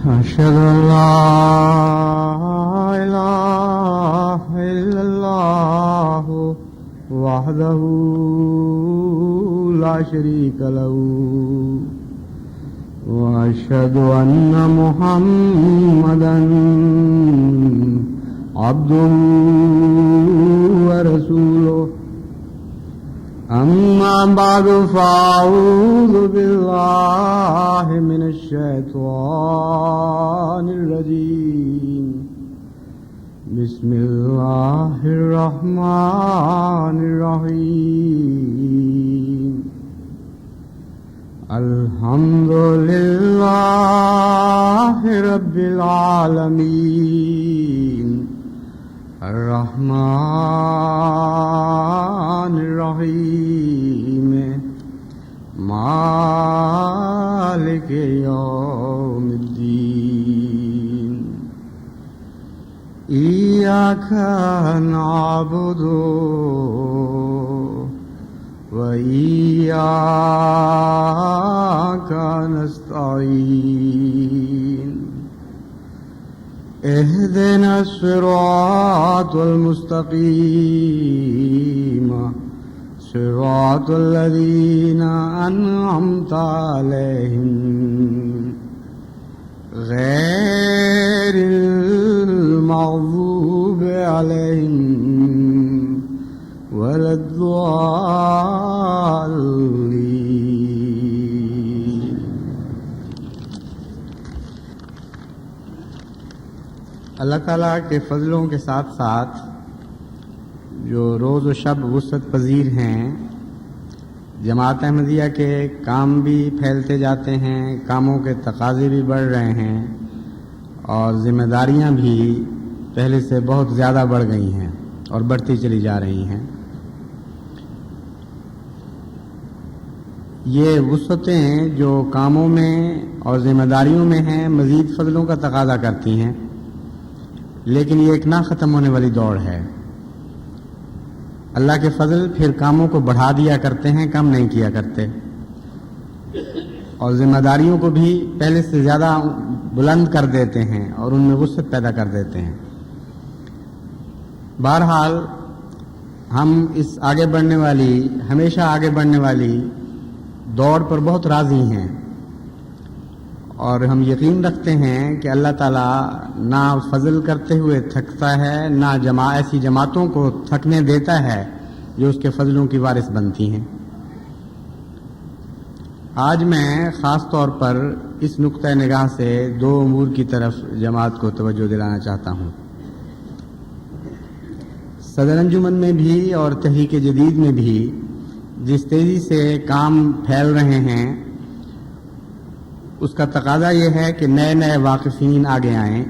أشهد أن لا إله إلا الله وحده لا شريك له وأشهد أن محمدا عبده ورسوله أما بعد فأعوذ بالله من الشيطان الرجيم بسم الله الرحمن الرحيم الحمد لله رب العالمين الرحمن الرحيم مالك يوم الدين إياك نعبد وإياك نستعين اهدنا الصراط المستقيم صراط الذين أنعمت عليهم غير المغضوب عليهم ولا الضالين. اللہ تعالیٰ کے فضلوں کے ساتھ ساتھ جو روز و شب وسعت پذیر ہیں، جماعت احمدیہ کے کام بھی پھیلتے جاتے ہیں، کاموں کے تقاضے بھی بڑھ رہے ہیں اور ذمہ داریاں بھی پہلے سے بہت زیادہ بڑھ گئی ہیں اور بڑھتی چلی جا رہی ہیں۔ یہ وسعتیں جو کاموں میں اور ذمہ داریوں میں ہیں مزید فضلوں کا تقاضا کرتی ہیں، لیکن یہ ایک نہ ختم ہونے والی دوڑ ہے۔ اللہ کے فضل پھر کاموں کو بڑھا دیا کرتے ہیں، کم نہیں کیا کرتے، اور ذمہ داریوں کو بھی پہلے سے زیادہ بلند کر دیتے ہیں اور ان میں وسعت پیدا کر دیتے ہیں۔ بہرحال ہم اس ہمیشہ آگے بڑھنے والی دوڑ پر بہت راضی ہیں، اور ہم یقین رکھتے ہیں کہ اللہ تعالیٰ نہ فضل کرتے ہوئے تھکتا ہے، نہ ایسی جماعتوں کو تھکنے دیتا ہے جو اس کے فضلوں کی وارث بنتی ہیں۔ آج میں خاص طور پر اس نقطۂ نگاہ سے دو امور کی طرف جماعت کو توجہ دلانا چاہتا ہوں۔ صدر انجمن میں بھی اور تحریک جدید میں بھی جس تیزی سے کام پھیل رہے ہیں، اس کا تقاضا یہ ہے کہ نئے نئے واقفین آگے آئیں۔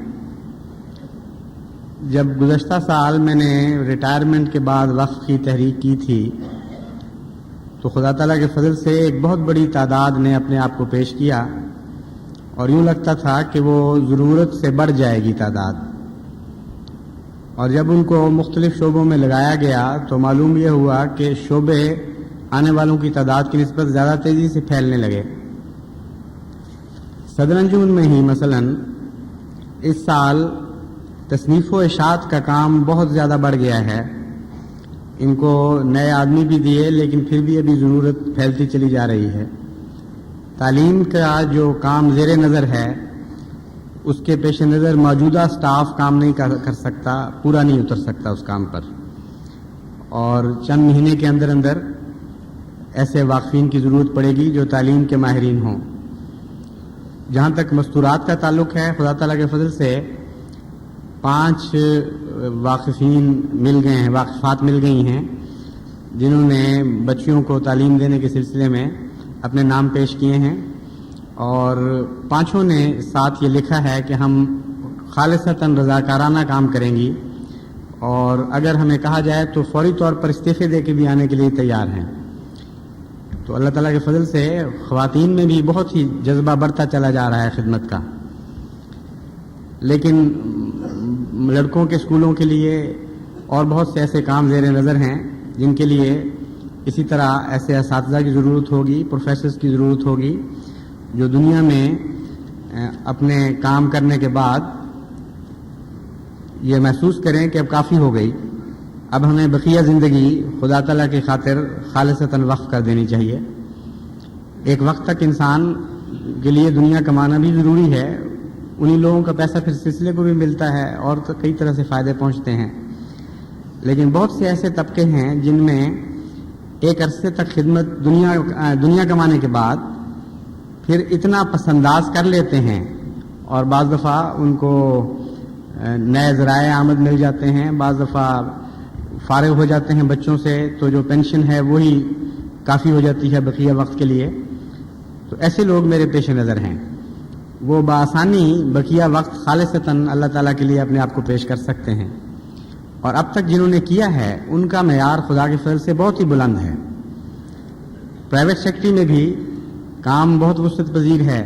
جب گزشتہ سال میں نے ریٹائرمنٹ کے بعد وقف کی تحریک کی تھی تو خدا تعالیٰ کے فضل سے ایک بہت بڑی تعداد نے اپنے آپ کو پیش کیا، اور یوں لگتا تھا کہ وہ ضرورت سے بڑھ جائے گی تعداد، اور جب ان کو مختلف شعبوں میں لگایا گیا تو معلوم یہ ہوا کہ شعبے آنے والوں کی تعداد کی نسبت زیادہ تیزی سے پھیلنے لگے۔ صدر انجمن میں ہی مثلا اس سال تصنیف و اشاعت کا کام بہت زیادہ بڑھ گیا ہے۔ ان کو نئے آدمی بھی دیے، لیکن پھر بھی ابھی ضرورت پھیلتی چلی جا رہی ہے۔ تعلیم کا جو کام زیر نظر ہے اس کے پیش نظر موجودہ سٹاف کام نہیں کر سکتا، پورا نہیں اتر سکتا اس کام پر، اور چند مہینے کے اندر اندر ایسے واقفین کی ضرورت پڑے گی جو تعلیم کے ماہرین ہوں۔ جہاں تک مستورات کا تعلق ہے، خدا تعالیٰ کے فضل سے 5 واقفین مل گئے ہیں، واقفات مل گئی ہیں جنہوں نے بچیوں کو تعلیم دینے کے سلسلے میں اپنے نام پیش کیے ہیں، اور 5 نے ساتھ یہ لکھا ہے کہ ہم خالصتاً رضاکارانہ کام کریں گی، اور اگر ہمیں کہا جائے تو فوری طور پر استعفے دے کے بھی آنے کے لیے تیار ہیں۔ تو اللہ تعالیٰ کے فضل سے خواتین میں بھی بہت ہی جذبہ بڑھتا چلا جا رہا ہے خدمت کا، لیکن لڑکوں کے اسکولوں کے لیے اور بہت سے ایسے کام زیر نظر ہیں جن کے لیے اسی طرح ایسے اساتذہ کی ضرورت ہوگی، پروفیسرز کی ضرورت ہوگی جو دنیا میں اپنے کام کرنے کے بعد یہ محسوس کریں کہ اب کافی ہو گئی، اب ہمیں بقیہ زندگی خدا تعالیٰ کی خاطر خالصتاً وقف کر دینی چاہیے۔ ایک وقت تک انسان کے لیے دنیا کمانا بھی ضروری ہے، انہی لوگوں کا پیسہ پھر سلسلے کو بھی ملتا ہے اور تو کئی طرح سے فائدے پہنچتے ہیں، لیکن بہت سے ایسے طبقے ہیں جن میں ایک عرصے تک خدمت دنیا کمانے کے بعد پھر اتنا پسنداز کر لیتے ہیں، اور بعض دفعہ ان کو نئے ذرائع آمد مل جاتے ہیں، بعض دفعہ فارغ ہو جاتے ہیں بچوں سے، تو جو پینشن ہے وہی کافی ہو جاتی ہے بقیہ وقت کے لیے۔ تو ایسے لوگ میرے پیش نظر ہیں، وہ بآسانی بقیہ وقت خالصتاً اللہ تعالیٰ کے لیے اپنے آپ کو پیش کر سکتے ہیں، اور اب تک جنہوں نے کیا ہے ان کا معیار خدا کے فضل سے بہت ہی بلند ہے۔ پرائیویٹ سیکٹری میں بھی کام بہت وسعت پذیر ہے،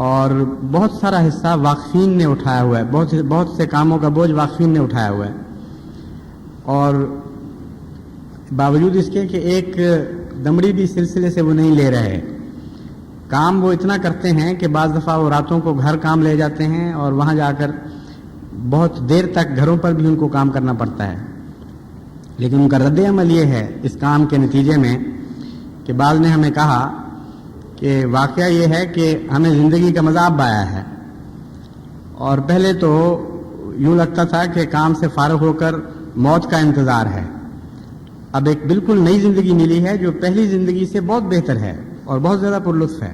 اور بہت سارا حصہ واقفین نے اٹھایا ہوا ہے، بہت سے کاموں کا بوجھ واقفین نے اٹھایا ہوا ہے، اور باوجود اس کے کہ ایک دمڑی بھی سلسلے سے وہ نہیں لے رہے۔ کام وہ اتنا کرتے ہیں کہ بعض دفعہ وہ راتوں کو گھر کام لے جاتے ہیں، اور وہاں جا کر بہت دیر تک گھروں پر بھی ان کو کام کرنا پڑتا ہے، لیکن ان کا رد عمل یہ ہے اس کام کے نتیجے میں کہ بعض نے ہمیں کہا کہ واقعہ یہ ہے کہ ہمیں زندگی کا مزہ اب آیا ہے، اور پہلے تو یوں لگتا تھا کہ کام سے فارغ ہو کر موت کا انتظار ہے، اب ایک بالکل نئی زندگی ملی ہے جو پہلی زندگی سے بہت بہتر ہے اور بہت زیادہ پرلطف ہے۔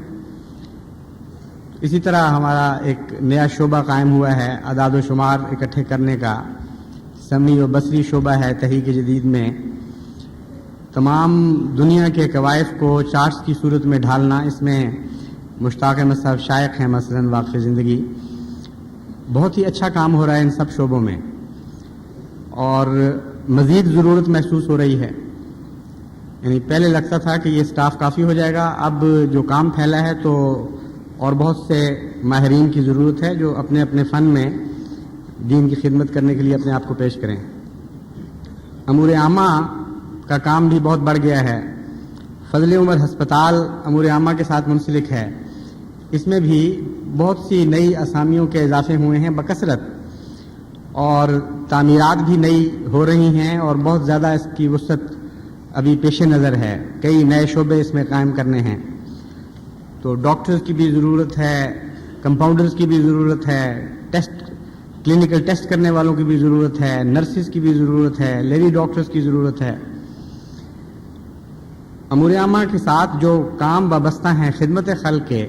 اسی طرح ہمارا ایک نیا شعبہ قائم ہوا ہے اعداد و شمار اکٹھے کرنے کا، سمعی و بصری شعبہ ہے تحریک جدید میں، تمام دنیا کے کوائف کو چارٹس کی صورت میں ڈھالنا، اس میں مشتاق احمد صاحب شائق ہیں مثلاً واقف زندگی، بہت ہی اچھا کام ہو رہا ہے ان سب شعبوں میں، اور مزید ضرورت محسوس ہو رہی ہے۔ یعنی پہلے لگتا تھا کہ یہ سٹاف کافی ہو جائے گا، اب جو کام پھیلا ہے تو اور بہت سے ماہرین کی ضرورت ہے جو اپنے اپنے فن میں دین کی خدمت کرنے کے لیے اپنے آپ کو پیش کریں۔ امور عامہ کا کام بھی بہت بڑھ گیا ہے، فضل عمر ہسپتال امور عامہ کے ساتھ منسلک ہے، اس میں بھی بہت سی نئی اسامیوں کے اضافے ہوئے ہیں بکثرت، اور تعمیرات بھی نئی ہو رہی ہیں، اور بہت زیادہ اس کی وسعت ابھی پیش نظر ہے، کئی نئے شعبے اس میں قائم کرنے ہیں۔ تو ڈاکٹرز کی بھی ضرورت ہے، کمپاؤنڈرز کی بھی ضرورت ہے، کلینکل ٹیسٹ کرنے والوں کی بھی ضرورت ہے، نرسز کی بھی ضرورت ہے، لیڈی ڈاکٹرز کی ضرورت ہے۔ امور عامہ کے ساتھ جو کام وابستہ ہیں خدمت خلق کے،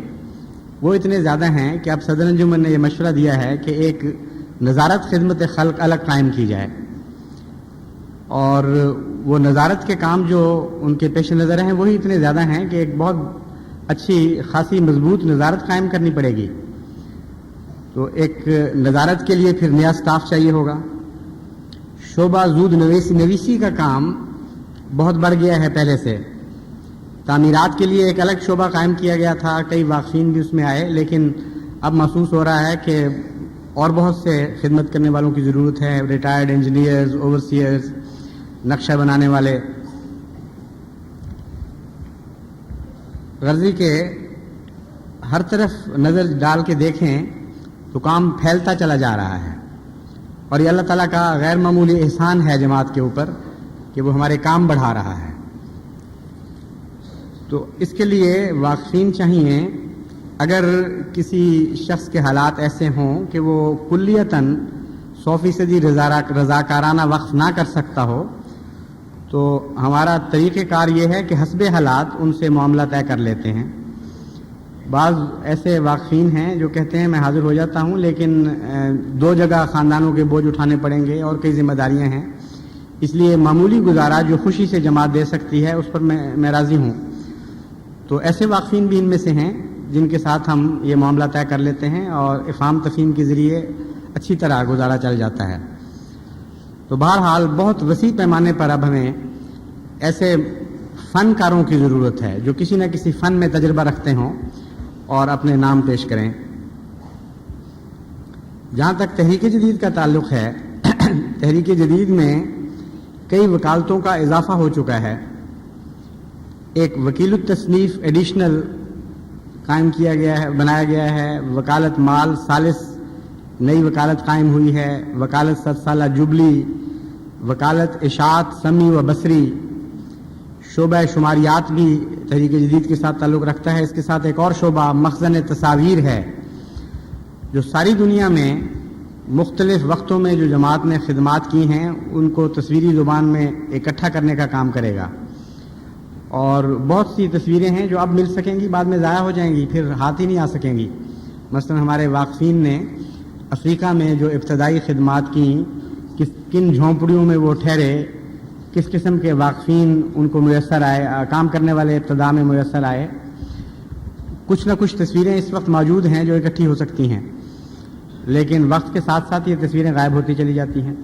وہ اتنے زیادہ ہیں کہ اب صدر انجمن نے یہ مشورہ دیا ہے کہ ایک نظارت خدمت خلق الگ قائم کی جائے، اور وہ نظارت کے کام جو ان کے پیش نظر ہیں وہی اتنے زیادہ ہیں کہ ایک بہت اچھی خاصی مضبوط نظارت قائم کرنی پڑے گی۔ تو ایک نظارت کے لیے پھر نیا سٹاف چاہیے ہوگا۔ شعبہ زود نویسی کا کام بہت بڑھ گیا ہے پہلے سے، تعمیرات کے لیے ایک الگ شعبہ قائم کیا گیا تھا، کئی واقفین بھی اس میں آئے، لیکن اب محسوس ہو رہا ہے کہ اور بہت سے خدمت کرنے والوں کی ضرورت ہے، ریٹائرڈ انجینئرز، اوورسیئرز، نقشہ بنانے والے۔ غرضی کے ہر طرف نظر ڈال کے دیکھیں تو کام پھیلتا چلا جا رہا ہے، اور یہ اللہ تعالیٰ کا غیر معمولی احسان ہے جماعت کے اوپر کہ وہ ہمارے کام بڑھا رہا ہے۔ تو اس کے لیے واقفین چاہیے، اگر کسی شخص کے حالات ایسے ہوں کہ وہ کلیتاً 100% رضاکارانہ وقف نہ کر سکتا ہو، تو ہمارا طریقہ کار یہ ہے کہ حسب حالات ان سے معاملہ طے کر لیتے ہیں۔ بعض ایسے واقفین ہیں جو کہتے ہیں میں حاضر ہو جاتا ہوں، لیکن 2 جگہ خاندانوں کے بوجھ اٹھانے پڑیں گے اور کئی ذمہ داریاں ہیں، اس لیے معمولی گزارا جو خوشی سے جماعت دے سکتی ہے اس پر میں راضی ہوں۔ تو ایسے واقفین بھی ان میں سے ہیں جن کے ساتھ ہم یہ معاملہ طے کر لیتے ہیں، اور افہام تفہیم کے ذریعے اچھی طرح گزارا چل جاتا ہے۔ تو بہرحال بہت وسیع پیمانے پر اب ہمیں ایسے فنکاروں کی ضرورت ہے جو کسی نہ کسی فن میں تجربہ رکھتے ہوں اور اپنے نام پیش کریں۔ جہاں تک تحریک جدید کا تعلق ہے، تحریک جدید میں کئی وکالتوں کا اضافہ ہو چکا ہے۔ ایک وکیل التصنیف ایڈیشنل قائم کیا گیا ہے، بنایا گیا ہے، وکالت مال ثالث نئی وکالت قائم ہوئی ہے، وکالت 7 سالہ جبلی، وکالت اشاعت سمی و بصری، شعبہ شماریات بھی تحریک جدید کے ساتھ تعلق رکھتا ہے۔ اس کے ساتھ ایک اور شعبہ مخزن تصاویر ہے، جو ساری دنیا میں مختلف وقتوں میں جو جماعت نے خدمات کی ہیں ان کو تصویری زبان میں اکٹھا کرنے کا کام کرے گا۔ اور بہت سی تصویریں ہیں جو اب مل سکیں گی، بعد میں ضائع ہو جائیں گی، پھر ہاتھ ہی نہیں آ سکیں گی۔ مثلا ہمارے واقفین نے افریقہ میں جو ابتدائی خدمات کیں، کن جھونپڑیوں میں وہ ٹھہرے، کس قسم کے واقفین ان کو میسر آئے، کام کرنے والے ابتدا میں میسر آئے، کچھ نہ کچھ تصویریں اس وقت موجود ہیں جو اکٹھی ہو سکتی ہیں، لیکن وقت کے ساتھ ساتھ یہ تصویریں غائب ہوتی چلی جاتی ہیں۔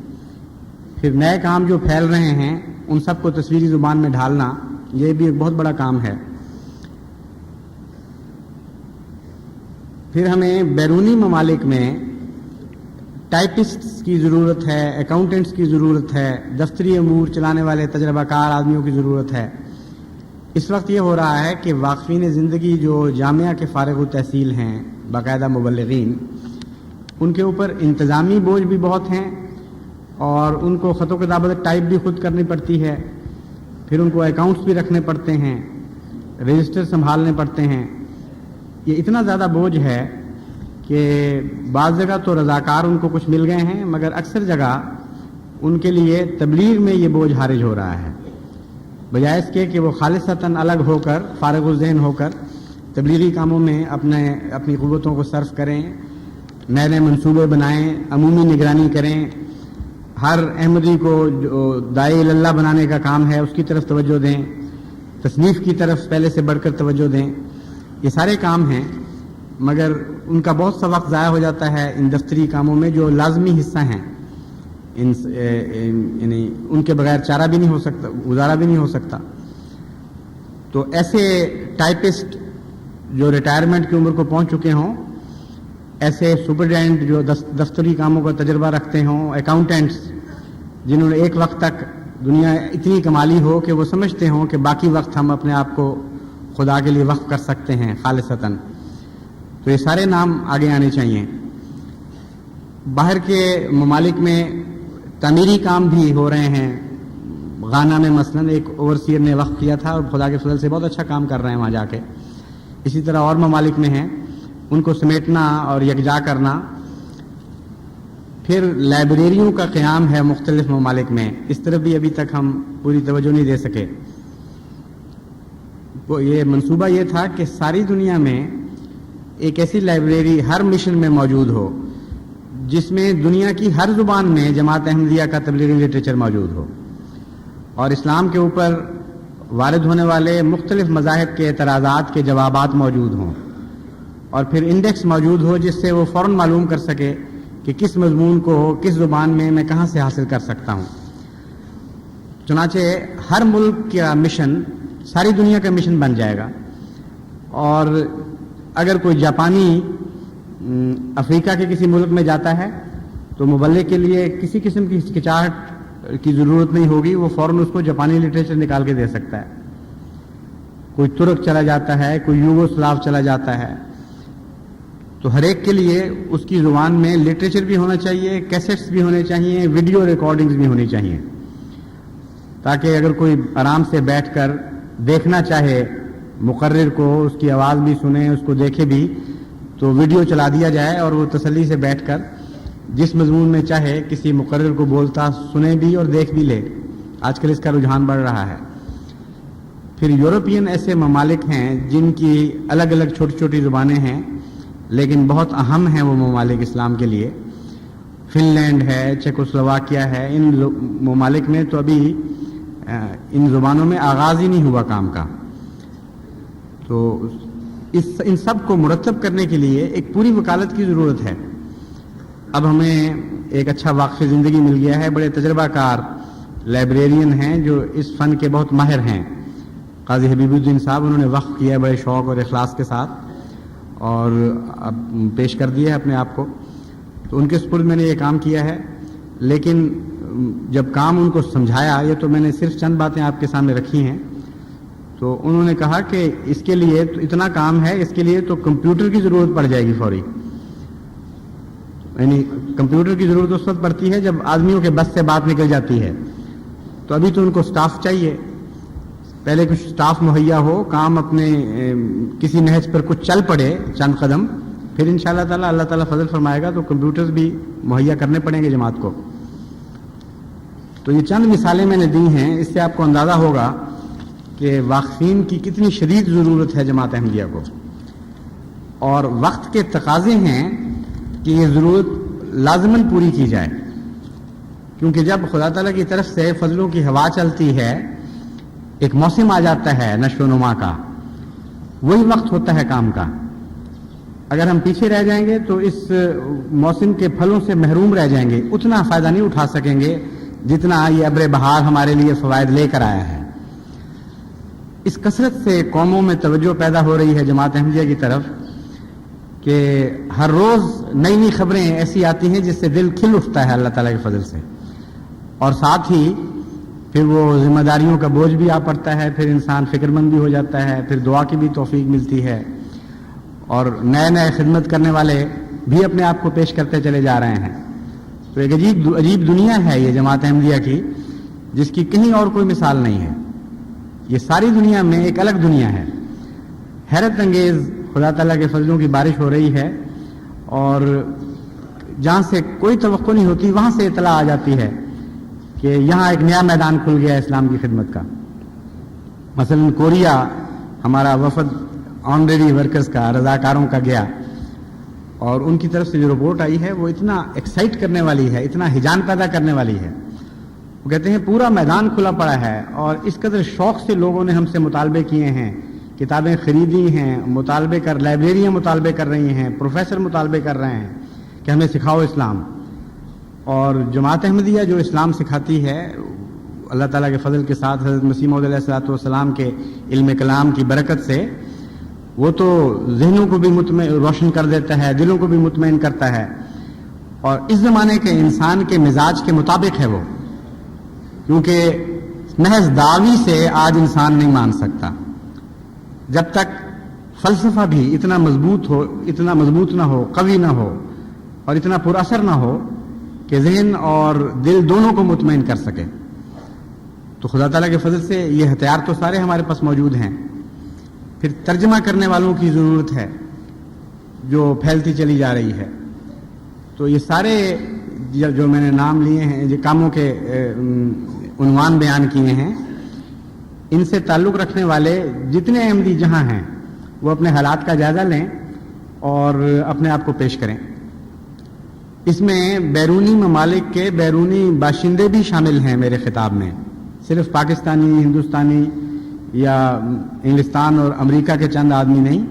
پھر نئے کام جو پھیل رہے ہیں ان سب کو تصویری زبان میں ڈھالنا، یہ بھی ایک بہت بڑا کام ہے۔ پھر ہمیں بیرونی ممالک میں ٹائپسٹس کی ضرورت ہے، اکاؤنٹنٹس کی ضرورت ہے، دفتری امور چلانے والے تجربہ کار آدمیوں کی ضرورت ہے۔ اس وقت یہ ہو رہا ہے کہ واقفین زندگی جو جامعہ کے فارغ التحصیل ہیں، باقاعدہ مبلغین، ان کے اوپر انتظامی بوجھ بھی بہت ہیں، اور ان کو خط و کتابت ٹائپ بھی خود کرنی پڑتی ہے، پھر ان کو اکاؤنٹس بھی رکھنے پڑتے ہیں، رجسٹر سنبھالنے پڑتے ہیں۔ یہ اتنا زیادہ بوجھ ہے کہ بعض جگہ تو رضاکار ان کو کچھ مل گئے ہیں، مگر اکثر جگہ ان کے لیے تبلیغ میں یہ بوجھ حارج ہو رہا ہے، بجائے اس کے کہ وہ خالصتاً الگ ہو کر، فارغ الذہن ہو کر تبلیغی کاموں میں اپنی قوتوں کو صرف کریں، نئے نئے منصوبے بنائیں، عمومی نگرانی کریں، ہر احمدی کو جو داعی اللہ بنانے کا کام ہے اس کی طرف توجہ دیں، تصنیف کی طرف پہلے سے بڑھ کر توجہ دیں۔ یہ سارے کام ہیں، مگر ان کا بہت سا وقت ضائع ہو جاتا ہے ان دفتری کاموں میں جو لازمی حصہ ہیں، یعنی ان کے بغیر چارہ بھی نہیں ہو سکتا، گزارا بھی نہیں ہو سکتا۔ تو ایسے ٹائپسٹ جو ریٹائرمنٹ کی عمر کو پہنچ چکے ہوں، ایسے سپرڈینٹ جو دفتری کاموں کا تجربہ رکھتے ہوں، اکاؤنٹنٹس جنہوں نے ایک وقت تک دنیا اتنی کمالی ہو کہ وہ سمجھتے ہوں کہ باقی وقت ہم اپنے آپ کو خدا کے لیے وقف کر سکتے ہیں خالصتاً، تو یہ سارے نام آگے آنے چاہیے۔ باہر کے ممالک میں تعمیری کام بھی ہو رہے ہیں۔ غانا میں مثلاً ایک اوورسیئر نے وقف کیا تھا اور خدا کے فضل سے بہت اچھا کام کر رہے ہیں وہاں جا کے۔ اسی طرح اور ممالک میں ہیں، ان کو سمیٹنا اور یکجا کرنا۔ پھر لائبریریوں کا قیام ہے مختلف ممالک میں، اس طرف بھی ابھی تک ہم پوری توجہ نہیں دے سکے۔ یہ منصوبہ یہ تھا کہ ساری دنیا میں ایک ایسی لائبریری ہر مشن میں موجود ہو جس میں دنیا کی ہر زبان میں جماعت احمدیہ کا تبلیغی لٹریچر موجود ہو، اور اسلام کے اوپر وارد ہونے والے مختلف مذاہب کے اعتراضات کے جوابات موجود ہوں، اور پھر انڈیکس موجود ہو جس سے وہ فوراً معلوم کر سکے کہ کس مضمون کو کس زبان میں کہاں سے حاصل کر سکتا ہوں۔ چنانچہ ہر ملک کا مشن ساری دنیا کا مشن بن جائے گا، اور اگر کوئی جاپانی افریقہ کے کسی ملک میں جاتا ہے تو مبلغ کے لیے کسی قسم کی ہچکچاہٹ کی ضرورت نہیں ہوگی، وہ فوراً اس کو جاپانی لٹریچر نکال کے دے سکتا ہے۔ کوئی ترک چلا جاتا ہے، کوئی یوگوسلاو چلا جاتا ہے، تو ہر ایک کے لیے اس کی زبان میں لٹریچر بھی ہونا چاہیے، کیسٹس بھی ہونے چاہیے، ویڈیو ریکارڈنگز بھی ہونی چاہیے، تاکہ اگر کوئی آرام سے بیٹھ کر دیکھنا چاہے مقرر کو، اس کی آواز بھی سنے، اس کو دیکھے بھی، تو ویڈیو چلا دیا جائے اور وہ تسلی سے بیٹھ کر جس مضمون میں چاہے کسی مقرر کو بولتا سنے بھی اور دیکھ بھی لے۔ آج کل اس کا رجحان بڑھ رہا ہے۔ پھر یورپین ایسے ممالک ہیں جن کی الگ الگ چھوٹی چھوٹی زبانیں ہیں، لیکن بہت اہم ہیں وہ ممالک اسلام کے لیے۔ فن لینڈ ہے، چیکوسلوواکیا ہے، ان ممالک میں تو ابھی ان زبانوں میں آغاز ہی نہیں ہوا کام کا۔ تو ان سب کو مرتب کرنے کے لیے ایک پوری وکالت کی ضرورت ہے۔ اب ہمیں ایک اچھا واقف زندگی مل گیا ہے، بڑے تجربہ کار لائبریرین ہیں جو اس فن کے بہت ماہر ہیں۔ قاضی حبیب الدین صاحب، انہوں نے وقف کیا ہے بڑے شوق اور اخلاص کے ساتھ، اور اب پیش کر دیا ہے اپنے آپ کو، تو ان کے سپرد میں نے یہ کام کیا ہے۔ لیکن جب کام ان کو سمجھایا، یہ تو میں نے صرف چند باتیں آپ کے سامنے رکھی ہیں، تو انہوں نے کہا کہ اس کے لیے تو اتنا کام ہے، اس کے لیے تو کمپیوٹر کی ضرورت پڑ جائے گی فوری. یعنی کمپیوٹر کی ضرورت اس وقت پڑتی ہے جب آدمیوں کے بس سے بات نکل جاتی ہے. تو ابھی تو ان کو سٹاف چاہیے، پہلے کچھ سٹاف مہیا ہو، کام اپنے کسی نہج پر کچھ چل پڑے چند قدم، پھر انشاءاللہ تعالی اللہ تعالیٰ فضل فرمائے گا تو کمپیوٹرز بھی مہیا کرنے پڑیں گے جماعت کو. تو یہ چند مثالیں میں نے دی ہیں، اس سے آپ کو اندازہ ہوگا کہ واقفین کی کتنی شدید ضرورت ہے جماعت احمدیہ کو، اور وقت کے تقاضے ہیں کہ یہ ضرورت لازماً پوری کی جائے. کیونکہ جب خدا تعالیٰ کی طرف سے فضلوں کی ہوا چلتی ہے، ایک موسم آ جاتا ہے نشو و نما کا، وہی وقت ہوتا ہے کام کا. اگر ہم پیچھے رہ جائیں گے تو اس موسم کے پھلوں سے محروم رہ جائیں گے، اتنا فائدہ نہیں اٹھا سکیں گے جتنا یہ ابر بہار ہمارے لیے فوائد لے کر آیا ہے. اس کثرت سے قوموں میں توجہ پیدا ہو رہی ہے جماعت احمدیہ کی طرف کہ ہر روز نئی نئی خبریں ایسی آتی ہیں جس سے دل کھل اٹھتا ہے اللہ تعالیٰ کے فضل سے، اور ساتھ ہی پھر وہ ذمہ داریوں کا بوجھ بھی آ پڑتا ہے، پھر انسان فکر مند بھی ہو جاتا ہے، پھر دعا کی بھی توفیق ملتی ہے، اور نئے نئے خدمت کرنے والے بھی اپنے آپ کو پیش کرتے چلے جا رہے ہیں. تو ایک عجیب دنیا ہے یہ جماعت احمدیہ کی، جس کی کہیں اور کوئی مثال نہیں ہے. یہ ساری دنیا میں ایک الگ دنیا ہے، حیرت انگیز خدا تعالیٰ کے فضلوں کی بارش ہو رہی ہے، اور جہاں سے کوئی توقع نہیں ہوتی وہاں سے اطلاع آ جاتی ہے کہ یہاں ایک نیا میدان کھل گیا اسلام کی خدمت کا. مثلا کوریا ہمارا وفد آنریری ورکرز کا، رضاکاروں کا گیا، اور ان کی طرف سے جو رپورٹ آئی ہے وہ اتنا ایکسائٹ کرنے والی ہے، اتنا ہیجان پیدا کرنے والی ہے. وہ کہتے ہیں پورا میدان کھلا پڑا ہے، اور اس قدر شوق سے لوگوں نے ہم سے مطالبے کیے ہیں، کتابیں خریدی ہیں، مطالبے کر لائبریریاں مطالبے کر رہی ہیں، پروفیسر مطالبے کر رہے ہیں کہ ہمیں سکھاؤ اسلام. اور جماعت احمدیہ جو اسلام سکھاتی ہے اللہ تعالیٰ کے فضل کے ساتھ، حضرت مسیح موعود علیہ الصلوۃ والسلام کے علم کلام کی برکت سے، وہ تو ذہنوں کو بھی روشن کر دیتا ہے، دلوں کو بھی مطمئن کرتا ہے، اور اس زمانے کے انسان کے مزاج کے مطابق ہے وہ. کیونکہ محض دعوی سے آج انسان نہیں مان سکتا. جب تک فلسفہ بھی اتنا مضبوط نہ ہو، قوی نہ ہو، اور اتنا پر اثر نہ ہو کہ ذہن اور دل دونوں کو مطمئن کر سکے. تو خدا تعالیٰ کے فضل سے یہ ہتھیار تو سارے ہمارے پاس موجود ہیں. پھر ترجمہ کرنے والوں کی ضرورت ہے جو پھیلتی چلی جا رہی ہے. تو یہ سارے جو میں نے نام لیے ہیں، جو کاموں کے عنوان بیان کیے ہیں، ان سے تعلق رکھنے والے جتنے احمدی جہاں ہیں وہ اپنے حالات کا جائزہ لیں اور اپنے آپ کو پیش کریں. اس میں بیرونی ممالک کے بیرونی باشندے بھی شامل ہیں میرے خطاب میں، صرف پاکستانی، ہندوستانی یا انگلستان اور امریکہ کے چند آدمی نہیں،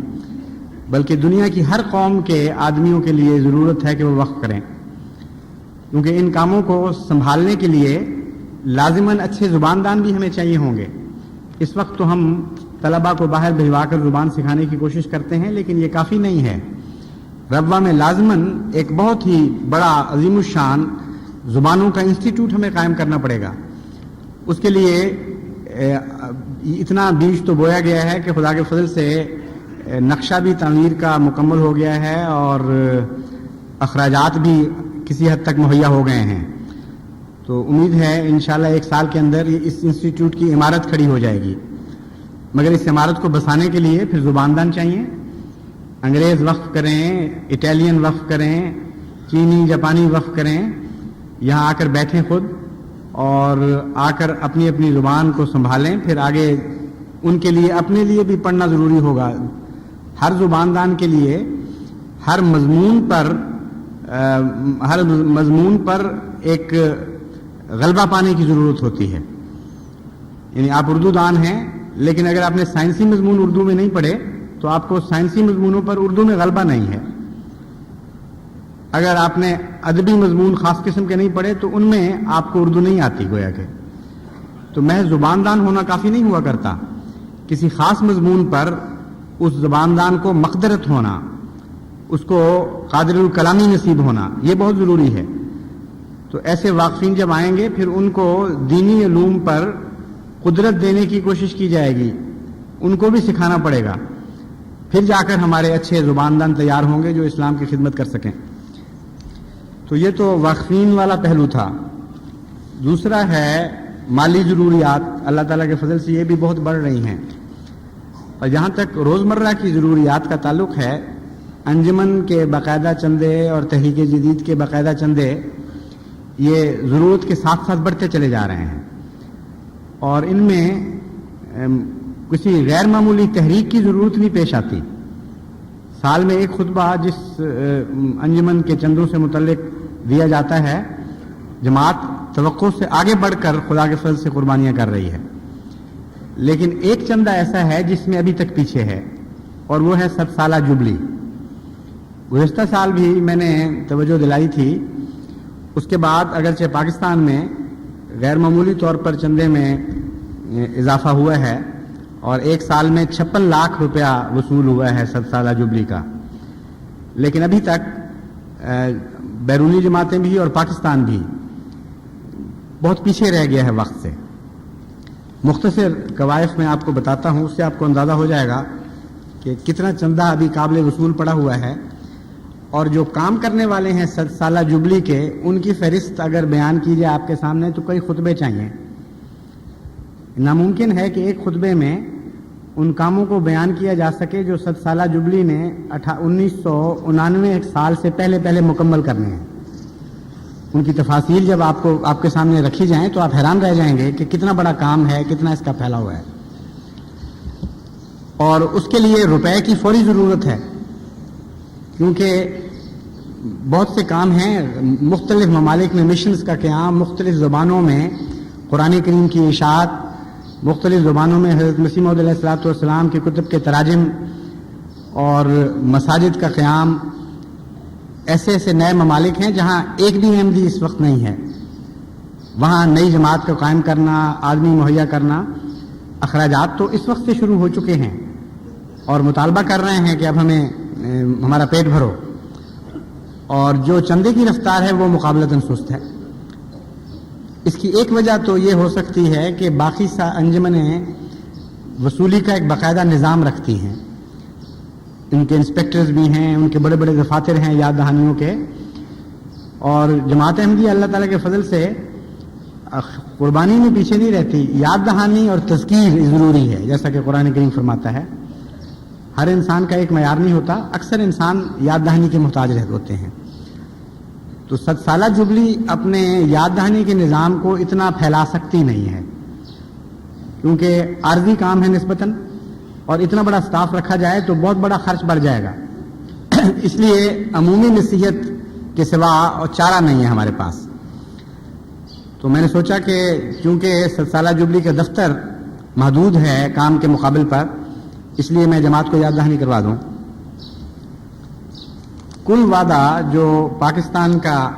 بلکہ دنیا کی ہر قوم کے آدمیوں کے لیے ضرورت ہے کہ وہ وقف کریں. کیونکہ ان کاموں کو سنبھالنے کے لیے لازماً اچھے زباندان بھی ہمیں چاہیے ہوں گے. اس وقت تو ہم طلباء کو باہر بھجوا کر زبان سکھانے کی کوشش کرتے ہیں، لیکن یہ کافی نہیں ہے. ربوہ میں لازماً ایک بہت ہی بڑا عظیم الشان زبانوں کا انسٹیٹیوٹ ہمیں قائم کرنا پڑے گا. اس کے لیے اتنا بیج تو بویا گیا ہے کہ خدا کے فضل سے نقشہ بھی تعمیر کا مکمل ہو گیا ہے، اور اخراجات بھی کسی حد تک مہیا ہو گئے ہیں. تو امید ہے انشاءاللہ 1 سال کے اندر اس انسٹیٹیوٹ کی عمارت کھڑی ہو جائے گی. مگر اس عمارت کو بسانے کے لیے پھر زباندان چاہیے. انگریز وقف کریں، اٹالین وقف کریں، چینی جاپانی وقف کریں، یہاں آ کر بیٹھیں خود اور آ کر اپنی اپنی زبان کو سنبھالیں. پھر آگے ان کے لیے اپنے لیے بھی پڑھنا ضروری ہوگا. ہر زباندان کے لیے ہر مضمون پر ایک غلبہ پانے کی ضرورت ہوتی ہے. یعنی آپ اردو دان ہیں، لیکن اگر آپ نے سائنسی مضمون اردو میں نہیں پڑھے تو آپ کو سائنسی مضمونوں پر اردو میں غلبہ نہیں ہے. اگر آپ نے ادبی مضمون خاص قسم کے نہیں پڑھے تو ان میں آپ کو اردو نہیں آتی گویا کہ. تو محض زباندان ہونا کافی نہیں ہوا کرتا. کسی خاص مضمون پر اس زباندان کو مقدرت ہونا، اس کو قادر الکلامی نصیب ہونا، یہ بہت ضروری ہے. تو ایسے واقفین جب آئیں گے پھر ان کو دینی علوم پر قدرت دینے کی کوشش کی جائے گی. ان کو بھی سکھانا پڑے گا، پھر جا کر ہمارے اچھے زباندان تیار ہوں گے جو اسلام کی خدمت کر سکیں۔ تو یہ تو واقفین والا پہلو تھا۔ دوسرا ہے مالی ضروریات، اللہ تعالیٰ کے فضل سے یہ بھی بہت بڑھ رہی ہیں، اور جہاں تک روزمرہ کی ضروریات کا تعلق ہے، انجمن کے باقاعدہ چندے اور تحریک جدید کے باقاعدہ چندے یہ ضرورت کے ساتھ ساتھ بڑھتے چلے جا رہے ہیں، اور ان میں کسی غیر معمولی تحریک کی ضرورت نہیں پیش آتی۔ سال میں ایک خطبہ جس انجمن کے چندوں سے متعلق دیا جاتا ہے، جماعت توقع سے آگے بڑھ کر خدا کے فضل سے قربانیاں کر رہی ہے، لیکن ایک چندہ ایسا ہے جس میں ابھی تک پیچھے ہے، اور وہ ہے 100 سالہ جبلی۔ گزشتہ سال بھی میں نے توجہ دلائی تھی، اس کے بعد اگرچہ پاکستان میں غیر معمولی طور پر چندے میں اضافہ ہوا ہے، اور ایک سال میں 56 لاکھ روپیہ وصول ہوا ہے 100 سالہ جبلی کا، لیکن ابھی تک بیرونی جماعتیں بھی اور پاکستان بھی بہت پیچھے رہ گیا ہے وقت سے۔ مختصر قوائف میں آپ کو بتاتا ہوں، اس سے آپ کو اندازہ ہو جائے گا کہ کتنا چندہ ابھی قابل وصول پڑا ہوا ہے، اور جو کام کرنے والے ہیں 100 سالہ جبلی کے، ان کی فہرست اگر بیان کی جائے آپ کے سامنے تو کئی خطبے چاہیے۔ ناممکن ہے کہ ایک خطبے میں ان کاموں کو بیان کیا جا سکے جو 100 سالہ جبلی نے 1999 ایک سال سے پہلے مکمل کرنے ہیں۔ ان کی تفاصیل جب آپ کے سامنے رکھی جائیں تو آپ حیران رہ جائیں گے کہ کتنا بڑا کام ہے، کتنا اس کا پھیلا ہوا ہے، اور اس کے لیے روپے کی فوری ضرورت ہے، کیونکہ بہت سے کام ہیں، مختلف ممالک میں مشنز کا قیام، مختلف زبانوں میں قرآن کریم کی اشاعت، مختلف زبانوں میں حضرت مسیح موعود علیہ الصلوۃ والسلام کے کتب کے تراجم اور مساجد کا قیام۔ ایسے نئے ممالک ہیں جہاں ایک بھی احمدی اس وقت نہیں ہے، وہاں نئی جماعت کو قائم کرنا، آدمی مہیا کرنا، اخراجات تو اس وقت سے شروع ہو چکے ہیں، اور مطالبہ کر رہے ہیں کہ اب ہمارا پیٹ بھرو، اور جو چندے کی رفتار ہے وہ مقابلتاً سست ہے۔ اس کی ایک وجہ تو یہ ہو سکتی ہے کہ باقی انجمنیں وصولی کا ایک باقاعدہ نظام رکھتی ہیں، ان کے انسپیکٹرز بھی ہیں، ان کے بڑے بڑے دفاتر ہیں یاد دہانیوں کے، اور جماعت احمدیہ اللہ تعالیٰ کے فضل سے قربانی میں پیچھے نہیں رہتی۔ یاد دہانی اور تذکیر ضروری ہے، جیسا کہ قرآن کریم فرماتا ہے۔ ہر انسان کا ایک معیار نہیں ہوتا، اکثر انسان یاد دہانی کے محتاج ہوتے ہیں۔ تو 100 سالہ جبلی اپنے یاد دہانی کے نظام کو اتنا پھیلا سکتی نہیں ہے، کیونکہ عارضی کام ہے نسبتاً، اور اتنا بڑا سٹاف رکھا جائے تو بہت بڑا خرچ بڑھ جائے گا۔ اس لیے عمومی نصیحت کے سوا اور چارہ نہیں ہے ہمارے پاس۔ تو میں نے سوچا کہ چونکہ 100 سالہ جبلی کا دفتر محدود ہے کام کے مقابل پر، اس لیے میں جماعت کو یاد دہانی کروا دوں۔ کل وعدہ جو پاکستان کا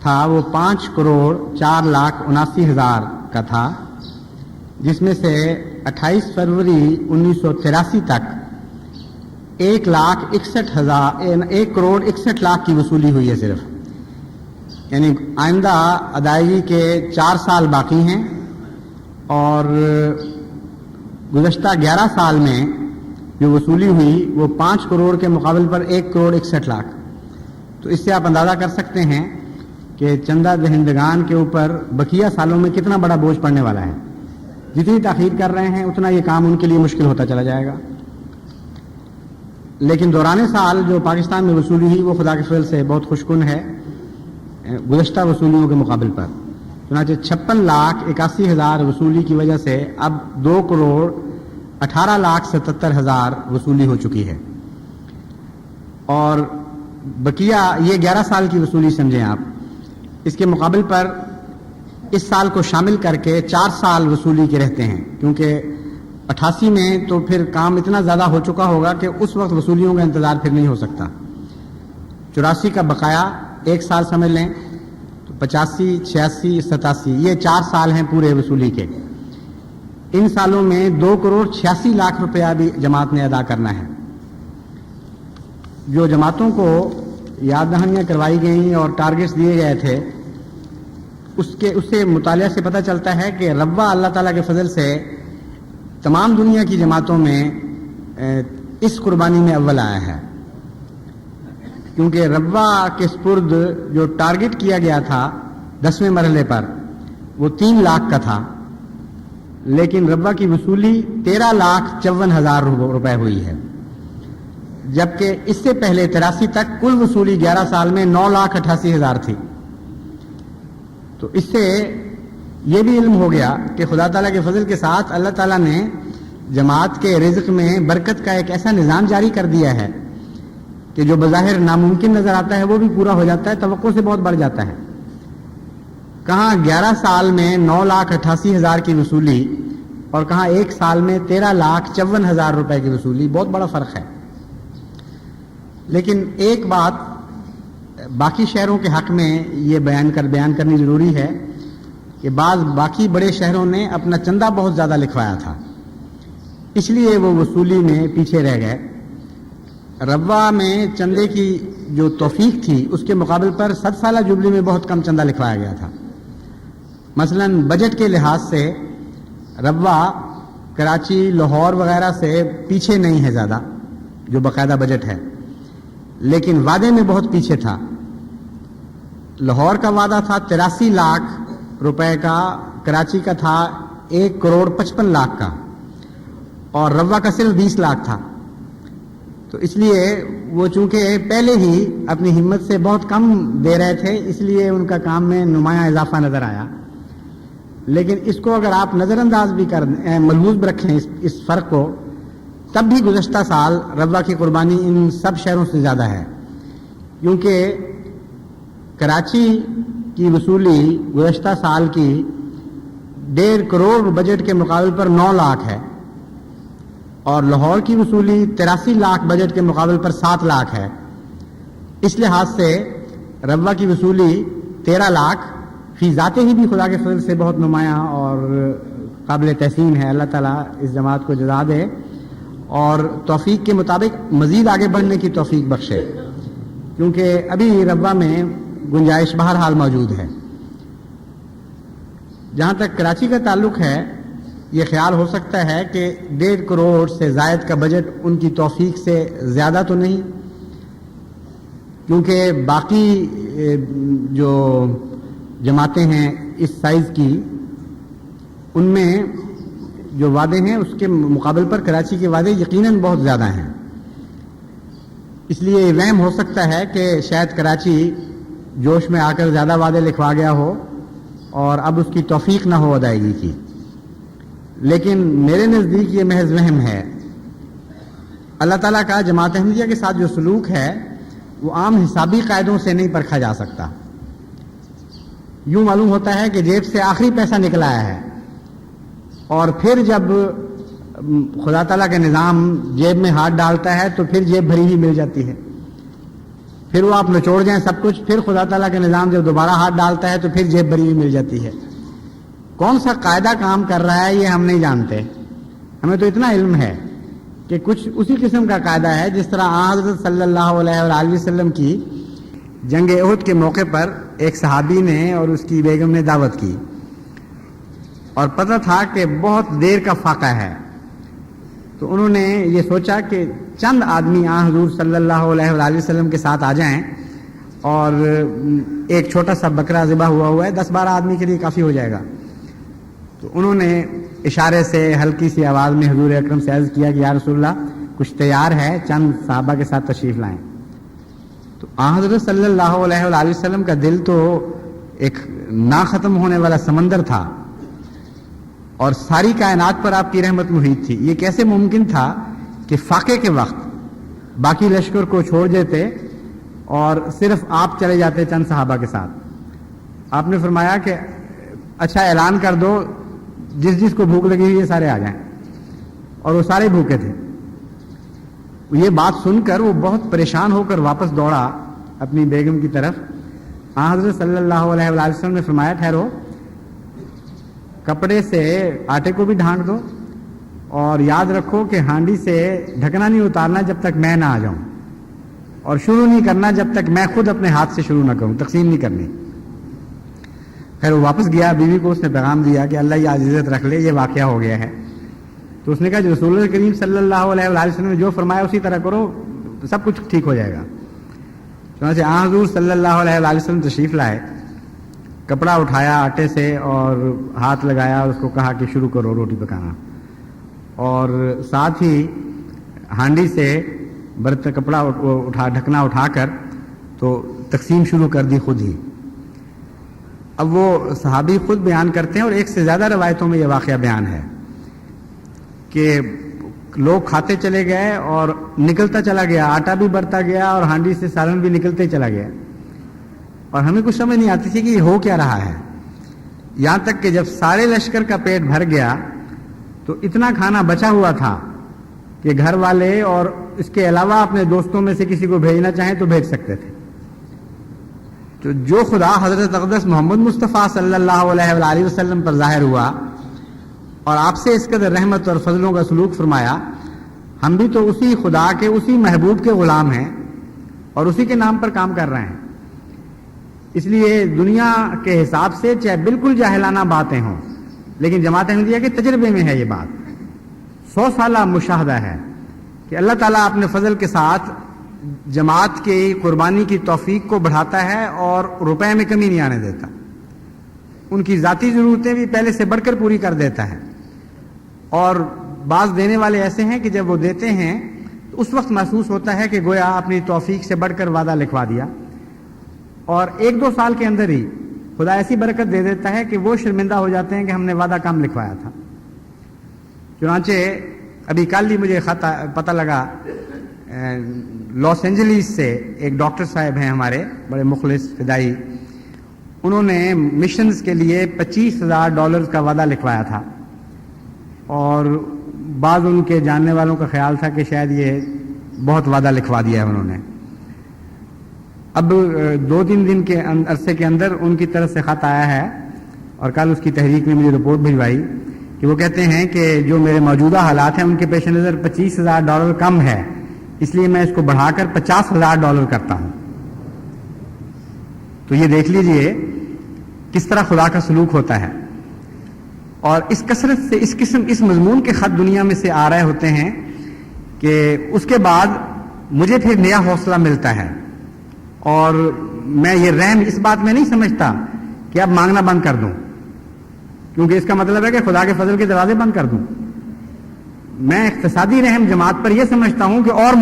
تھا وہ 5,04,79,000 کا تھا، جس میں سے 28 فروری 1983 تک 1,61,00,000 کی وصولی ہوئی ہے صرف، یعنی آئندہ ادائیگی کے 4 سال باقی ہیں، اور گزشتہ 11 سال میں جو وصولی ہوئی وہ 5 کروڑ کے مقابل پر 1,61,00,000۔ تو اس سے آپ اندازہ کر سکتے ہیں کہ چندہ دہندگان کے اوپر بقیہ سالوں میں کتنا بڑا بوجھ پڑنے والا ہے۔ جتنی تاخیر کر رہے ہیں اتنا یہ کام ان کے لیے مشکل ہوتا چلا جائے گا۔ لیکن دوران سال جو پاکستان میں وصولی ہوئی وہ خدا کے فضل سے بہت خوشکن ہے گزشتہ وصولیوں کے مقابل پر۔ چنانچہ 56,81,000 وصولی کی وجہ سے اب 2,18,77,000 وصولی ہو چکی ہے، اور بقیہ یہ 11 سال کی وصولی سمجھیں آپ۔ اس کے مقابل پر اس سال کو شامل کر کے 4 سال وصولی کے رہتے ہیں، کیونکہ 88 میں تو پھر کام اتنا زیادہ ہو چکا ہوگا کہ اس وقت وصولیوں کا انتظار پھر نہیں ہو سکتا۔ 84 کا بقایا 1 سال سمجھ لیں، تو 85، 86، 87 یہ 4 سال ہیں پورے وصولی کے۔ ان سالوں میں 2,86,00,000 روپیہ بھی جماعت نے ادا کرنا ہے۔ جو جماعتوں کو یاد دہانیاں کروائی گئیں اور ٹارگٹس دیے گئے تھے، اس سے مطالعہ سے پتہ چلتا ہے کہ ربع اللہ تعالیٰ کے فضل سے تمام دنیا کی جماعتوں میں اس قربانی میں اول آیا ہے، کیونکہ ربوہ کے سپرد جو ٹارگٹ کیا گیا تھا 10ویں مرحلے پر وہ 3 لاکھ کا تھا، لیکن ربوہ کی وصولی 13,54,000 روپے ہوئی ہے، جبکہ اس سے پہلے 83 تک کل وصولی 11 سال میں 9,88,000 تھی۔ تو اس سے یہ بھی علم ہو گیا کہ خدا تعالیٰ کے فضل کے ساتھ اللہ تعالیٰ نے جماعت کے رزق میں برکت کا ایک ایسا نظام جاری کر دیا ہے کہ جو بظاہر ناممکن نظر آتا ہے وہ بھی پورا ہو جاتا ہے، توقع سے بہت بڑھ جاتا ہے۔ کہاں 11 سال میں 9,88,000 کی وصولی اور کہاں 1 سال میں 13,54,000 روپے کی وصولی، بہت بڑا فرق ہے۔ لیکن ایک بات باقی شہروں کے حق میں یہ بیان کرنی ضروری ہے کہ بعض باقی بڑے شہروں نے اپنا چندہ بہت زیادہ لکھوایا تھا، اس لیے وہ وصولی میں پیچھے رہ گئے۔ ربوہ میں چندے کی جو توفیق تھی اس کے مقابل پر 7 سالہ جوبلی میں بہت کم چندہ لکھوایا گیا تھا۔ مثلا بجٹ کے لحاظ سے ربوہ کراچی، لاہور وغیرہ سے پیچھے نہیں ہے زیادہ جو باقاعدہ بجٹ ہے، لیکن وعدے میں بہت پیچھے تھا۔ لاہور کا وعدہ تھا 83 لاکھ روپے کا، کراچی کا تھا 1,55,00,000 کا، اور ربوہ کا صرف 20 لاکھ تھا۔ تو اس لیے وہ چونکہ پہلے ہی اپنی ہمت سے بہت کم دے رہے تھے، اس لیے ان کا کام میں نمایاں اضافہ نظر آیا۔ لیکن اس کو اگر آپ نظر انداز بھی ملحوظ بھی رکھیں اس فرق کو، تب بھی گزشتہ سال ربوہ کی قربانی ان سب شہروں سے زیادہ ہے، کیونکہ کراچی کی وصولی گزشتہ سال کی 1.5 کروڑ بجٹ کے مقابل پر 9 لاکھ ہے، اور لاہور کی وصولی 83 لاکھ بجٹ کے مقابل پر 7 لاکھ ہے۔ اس لحاظ سے ربوہ کی وصولی 13 لاکھ فی ذاتے ہی بھی خدا کے فضل سے بہت نمایاں اور قابل تحسین ہے۔ اللہ تعالیٰ اس جماعت کو جزا دے اور توفیق کے مطابق مزید آگے بڑھنے کی توفیق بخشے، کیونکہ ابھی ربوہ میں گنجائش بہرحال موجود ہے۔ جہاں تک کراچی کا تعلق ہے، یہ خیال ہو سکتا ہے کہ 1.5 کروڑ سے زائد کا بجٹ ان کی توفیق سے زیادہ تو نہیں، کیونکہ باقی جو جماعتیں ہیں اس سائز کی، ان میں جو وعدے ہیں اس کے مقابل پر کراچی کے وعدے یقیناً بہت زیادہ ہیں۔ اس لیے یہ وہم ہو سکتا ہے کہ شاید کراچی جوش میں آ کر زیادہ وعدے لکھوا گیا ہو اور اب اس کی توفیق نہ ہو ادائیگی کی، لیکن میرے نزدیک یہ محض وہم ہے۔ اللہ تعالیٰ کا جماعت احمدیہ کے ساتھ جو سلوک ہے وہ عام حسابی قاعدوں سے نہیں پرکھا جا سکتا۔ یوں معلوم ہوتا ہے کہ جیب سے آخری پیسہ نکل آیا ہے، اور پھر جب خدا تعالیٰ کا نظام جیب میں ہاتھ ڈالتا ہے تو پھر جیب بھری ہوئی مل جاتی ہے، پھر وہ آپ نچوڑ جائیں سب کچھ، پھر خدا تعالیٰ کا نظام جب دوبارہ ہاتھ ڈالتا ہے تو پھر جیب بھری ہوئی مل جاتی ہے۔ کون سا قاعدہ کام کر رہا ہے یہ ہم نہیں جانتے، ہمیں تو اتنا علم ہے کہ کچھ اسی قسم کا قاعدہ ہے جس طرح حضرت صلی اللہ علیہ وآلہ وسلم کی جنگ احد کے موقع پر ایک صحابی نے اور اس کی بیگم نے دعوت کی، اور پتہ تھا کہ بہت دیر کا فاقہ ہے، تو انہوں نے یہ سوچا کہ چند آدمی حضور صلی اللہ علیہ وآلہ وسلم کے ساتھ آ جائیں، اور ایک چھوٹا سا بکرا ذبح ہوا ہے، 10-12 آدمی کے لیے کافی ہو جائے گا۔ تو انہوں نے اشارے سے ہلکی سی آواز میں حضور اکرم سے عرض کیا کہ یا رسول اللہ کچھ تیار ہے، چند صحابہ کے ساتھ تشریف لائیں۔ تو حضرت صلی اللہ علیہ وآلہ وسلم کا دل تو ایک نہ ختم ہونے والا سمندر تھا، اور ساری کائنات پر آپ کی رحمت محیط تھی۔ یہ کیسے ممکن تھا کہ فاقے کے وقت باقی لشکر کو چھوڑ دیتے اور صرف آپ چلے جاتے چند صحابہ کے ساتھ؟ آپ نے فرمایا کہ اچھا اعلان کر دو، جس جس کو بھوک لگی ہوئی ہے سارے آ جائیں، اور وہ سارے بھوکے تھے۔ یہ بات سن کر وہ بہت پریشان ہو کر واپس دوڑا اپنی بیگم کی طرف۔ حضرت صلی اللہ علیہ وآلہ وسلم نے فرمایا ٹھہرو، کپڑے سے آٹے کو بھی ڈھانک دو، اور یاد رکھو کہ ہانڈی سے ڈھکنا نہیں اتارنا جب تک میں نہ آ جاؤں، اور شروع نہیں کرنا جب تک میں خود اپنے ہاتھ سے شروع نہ کروں، تقسیم نہیں کرنی۔ پھر وہ واپس گیا، بیوی کو اس نے پیغام دیا کہ اللہ یہ عزت رکھ لے، یہ واقعہ ہو گیا ہے۔ تو اس نے کہا جو رسول اللہ کریم صلی اللہ علیہ وآلہ وسلم نے جو فرمایا اسی طرح کرو، سب کچھ ٹھیک ہو جائے گا۔ چنانچہ آن حضور صلی اللہ علیہ وآلہ وسلم تشریف لائے، کپڑا اٹھایا آٹے سے اور ہاتھ لگایا اور اس کو کہا کہ شروع کرو روٹی پکانا، اور ساتھ ہی ہانڈی سے برتن کپڑا ڈھکنا اٹھا کر تو تقسیم شروع کر دی خود ہی۔ اب وہ صحابی خود بیان کرتے ہیں، اور ایک سے زیادہ روایتوں میں یہ واقعہ بیان ہے کہ لوگ کھاتے چلے گئے اور نکلتا چلا گیا، آٹا بھی بڑھتا گیا اور ہانڈی سے سالن بھی نکلتے چلا گیا، اور ہمیں کچھ سمجھ نہیں آتی تھی کہ یہ ہو کیا رہا ہے، یہاں تک کہ جب سارے لشکر کا پیٹ بھر گیا تو اتنا کھانا بچا ہوا تھا کہ گھر والے اور اس کے علاوہ اپنے دوستوں میں سے کسی کو بھیجنا چاہیں تو بھیج سکتے تھے۔ تو جو خدا حضرت اقدس محمد مصطفیٰ صلی اللہ علیہ وآلہ وسلم پر ظاہر ہوا اور آپ سے اس قدر رحمت اور فضلوں کا سلوک فرمایا، ہم بھی تو اسی خدا کے اسی محبوب کے غلام ہیں اور اسی کے نام پر کام کر رہے ہیں۔ اس لیے دنیا کے حساب سے چاہے بالکل جاہلانہ باتیں ہوں، لیکن جماعت احمدیہ کے تجربے میں ہے یہ بات، 100 سالہ مشاہدہ ہے کہ اللہ تعالیٰ اپنے فضل کے ساتھ جماعت کی قربانی کی توفیق کو بڑھاتا ہے اور روپے میں کمی نہیں آنے دیتا، ان کی ذاتی ضرورتیں بھی پہلے سے بڑھ کر پوری کر دیتا ہے۔ اور بعض دینے والے ایسے ہیں کہ جب وہ دیتے ہیں تو اس وقت محسوس ہوتا ہے کہ گویا اپنی توفیق سے بڑھ کر وعدہ لکھوا دیا، اور 1-2 سال کے اندر ہی خدا ایسی برکت دے دیتا ہے کہ وہ شرمندہ ہو جاتے ہیں کہ ہم نے وعدہ کم لکھوایا تھا۔ چنانچہ ابھی کل ہی مجھے خط پتہ لگا لاس اینجلیس سے، ایک ڈاکٹر صاحب ہیں ہمارے بڑے مخلص فدائی، انہوں نے مشنز کے لیے $25,000 کا وعدہ لکھوایا تھا، اور بعض ان کے جاننے والوں کا خیال تھا کہ شاید یہ بہت وعدہ لکھوا دیا ہے انہوں نے۔ اب 2-3 دن کے عرصے کے اندر ان کی طرف سے خط آیا ہے، اور کل اس کی تحریک نے مجھے رپورٹ بھجوائی کہ وہ کہتے ہیں کہ جو میرے موجودہ حالات ہیں ان کے پیش نظر $25,000 کم ہے، اس لیے میں اس کو بڑھا کر $50,000 کرتا ہوں۔ تو یہ دیکھ لیجئے کس طرح خدا کا سلوک ہوتا ہے، اور اس کثرت سے اس مضمون کے خط دنیا میں سے آ رہے ہوتے ہیں کہ اس کے بعد مجھے پھر نیا حوصلہ ملتا ہے، اور میں یہ رحم اس بات میں نہیں سمجھتا کہ اب مانگنا بند کر دوں، کیونکہ اس کا مطلب ہے کہ خدا کے فضل کے دروازے بند کر دوں۔ میں اقتصادی رحم جماعت پر یہ سمجھتا ہوں کہ اور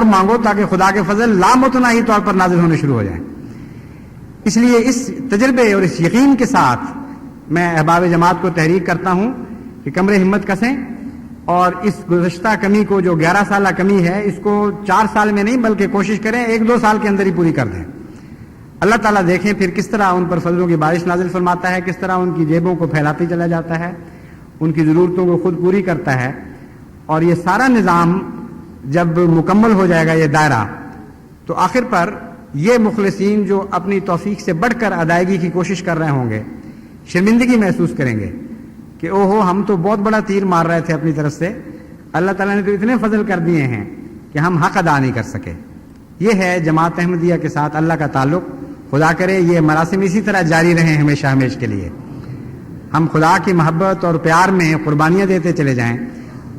مانگو تاکہ خدا کے فضل لامتناہی طور پر نازل ہونے شروع ہو جائیں۔ اس لیے اس تجربے اور اس یقین کے ساتھ میں احباب جماعت کو تحریک کرتا ہوں کہ کمر ہمت کسیں، اور اس گزشتہ کمی کو جو 11 سالہ کمی ہے اس کو 4 سال میں نہیں بلکہ کوشش کریں 1-2 سال کے اندر ہی پوری کر دیں۔ اللہ تعالیٰ دیکھیں پھر کس طرح ان پر فضلوں کی بارش نازل فرماتا ہے، کس طرح ان کی جیبوں کو پھیلاتے چلا جاتا ہے، ان کی ضرورتوں کو خود پوری کرتا ہے، اور یہ سارا نظام جب مکمل ہو جائے گا یہ دائرہ، تو آخر پر یہ مخلصین جو اپنی توفیق سے بڑھ کر ادائیگی کی کوشش کر رہے ہوں گے شرمندگی محسوس کریں گے کہ اوہو ہم تو بہت بڑا تیر مار رہے تھے اپنی طرف سے، اللہ تعالیٰ نے تو اتنے فضل کر دیے ہیں کہ ہم حق ادا نہیں کر سکے۔ یہ ہے جماعت احمدیہ کے ساتھ اللہ کا تعلق۔ خدا کرے یہ مراسم اسی طرح جاری رہیں ہمیشہ ہمیش کے لیے، ہم خدا کی محبت اور پیار میں قربانیاں دیتے چلے جائیں،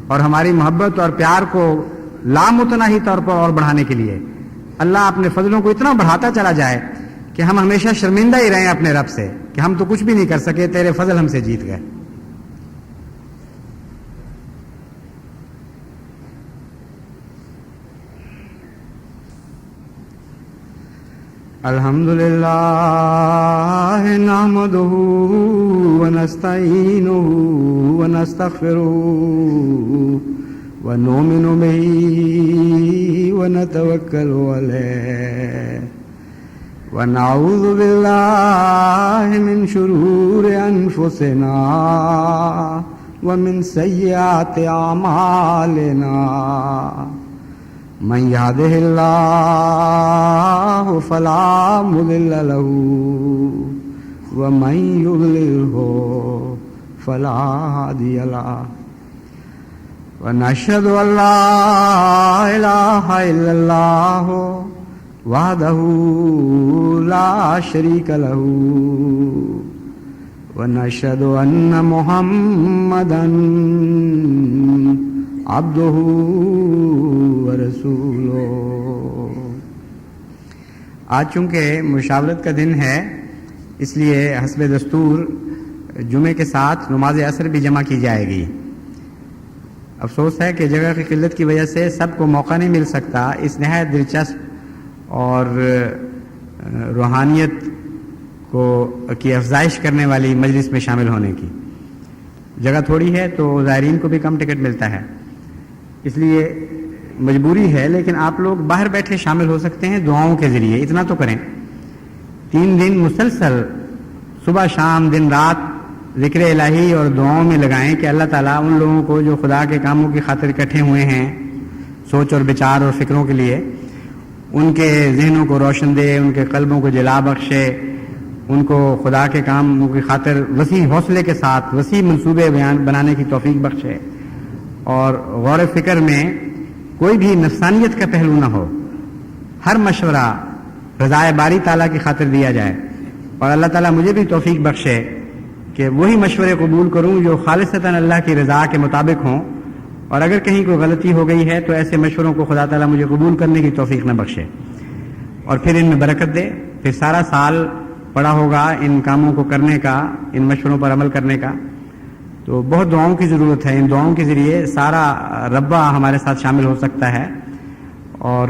اور ہماری محبت اور پیار کو لامتناہی طور پر اور بڑھانے کے لیے اللہ اپنے فضلوں کو اتنا بڑھاتا چلا جائے کہ ہم ہمیشہ شرمندہ ہی رہیں اپنے رب سے کہ ہم تو کچھ بھی نہیں کر سکے، تیرے فضل ہم سے جیت گئے۔ الحمدللہ نحمدہ ونستعینہ ونستغفرہ ونؤمن بہ ونتوکل علیہ ونعوذ باللہ من شرور انفسنا ومن سیئات اعمالنا من يهده الله فلا مضل له ومن يضلله فلا هادي له ونشهد أن لا إله إلا الله وحده لا شريك له ونشهد أن محمدا عبده ورسوله. آج چونکہ مشاورت کا دن ہے اس لیے حسب دستور جمعے کے ساتھ نماز عصر بھی جمع کی جائے گی. افسوس ہے کہ جگہ کی قلت کی وجہ سے سب کو موقع نہیں مل سکتا اس نہایت دلچسپ اور روحانیت کی افزائش کرنے والی مجلس میں شامل ہونے کی. جگہ تھوڑی ہے تو زائرین کو بھی کم ٹکٹ ملتا ہے، اس لیے مجبوری ہے، لیکن آپ لوگ باہر بیٹھے شامل ہو سکتے ہیں دعاؤں کے ذریعے. اتنا تو کریں، 3 دن مسلسل صبح شام دن رات ذکر الہی اور دعاؤں میں لگائیں کہ اللہ تعالیٰ ان لوگوں کو جو خدا کے کاموں کی خاطر اکٹھے ہوئے ہیں سوچ اور بچار اور فکروں کے لیے، ان کے ذہنوں کو روشن دے، ان کے قلبوں کو جلا بخشے، ان کو خدا کے کاموں کی خاطر وسیع حوصلے کے ساتھ وسیع منصوبے بنانے کی توفیق بخشے، اور غور فکر میں کوئی بھی نفسانیت کا پہلو نہ ہو. ہر مشورہ رضائے باری تعالیٰ کی خاطر دیا جائے، اور اللہ تعالیٰ مجھے بھی توفیق بخشے کہ وہی مشورے قبول کروں جو خالصتاً اللہ کی رضا کے مطابق ہوں، اور اگر کہیں کوئی غلطی ہو گئی ہے تو ایسے مشوروں کو خدا تعالیٰ مجھے قبول کرنے کی توفیق نہ بخشے، اور پھر ان میں برکت دے. پھر سارا سال پڑا ہوگا ان کاموں کو کرنے کا، ان مشوروں پر عمل کرنے کا. تو بہت دعاؤں کی ضرورت ہے. ان دعاؤں کے ذریعے سارا ربہ ہمارے ساتھ شامل ہو سکتا ہے. اور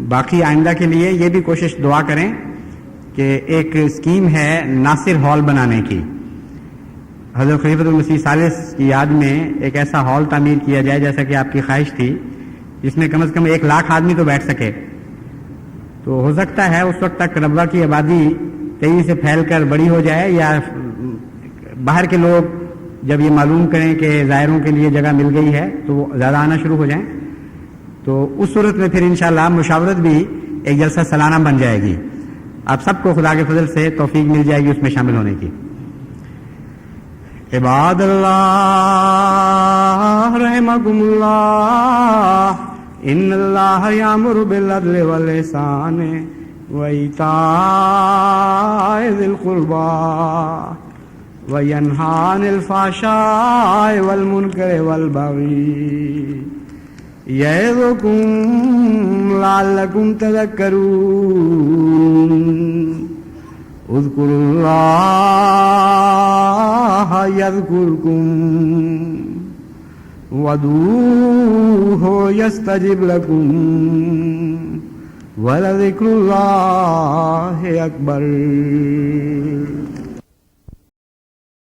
باقی آئندہ کے لیے یہ بھی کوشش دعا کریں کہ ایک اسکیم ہے ناصر ہال بنانے کی. حضرت خلیفۃ المسیح ثالث کی یاد میں ایک ایسا ہال تعمیر کیا جائے جیسا کہ آپ کی خواہش تھی، جس میں کم از کم 1 لاکھ آدمی تو بیٹھ سکے. تو ہو سکتا ہے اس وقت تک ربوہ کی آبادی تیزی سے پھیل کر بڑی ہو جائے، یا باہر کے لوگ جب یہ معلوم کریں کہ زائروں کے لیے جگہ مل گئی ہے تو وہ زیادہ آنا شروع ہو جائیں. تو اس صورت میں پھر انشاءاللہ مشاورت بھی ایک جلسہ سالانہ بن جائے گی. آپ سب کو خدا کے فضل سے توفیق مل جائے گی اس میں شامل ہونے کی. عباد اللہ رحمکم اللہ، ان اللہ یامر بالعدل والاحسان وایتاء ذی القربى وینہی عن الفحشاء والمنکر والبغی یعظکم لعلکم تذکرون. اذکروا اللہ یذکرکم وادعوہ یستجب لکم ولذکر اللہ اکبر.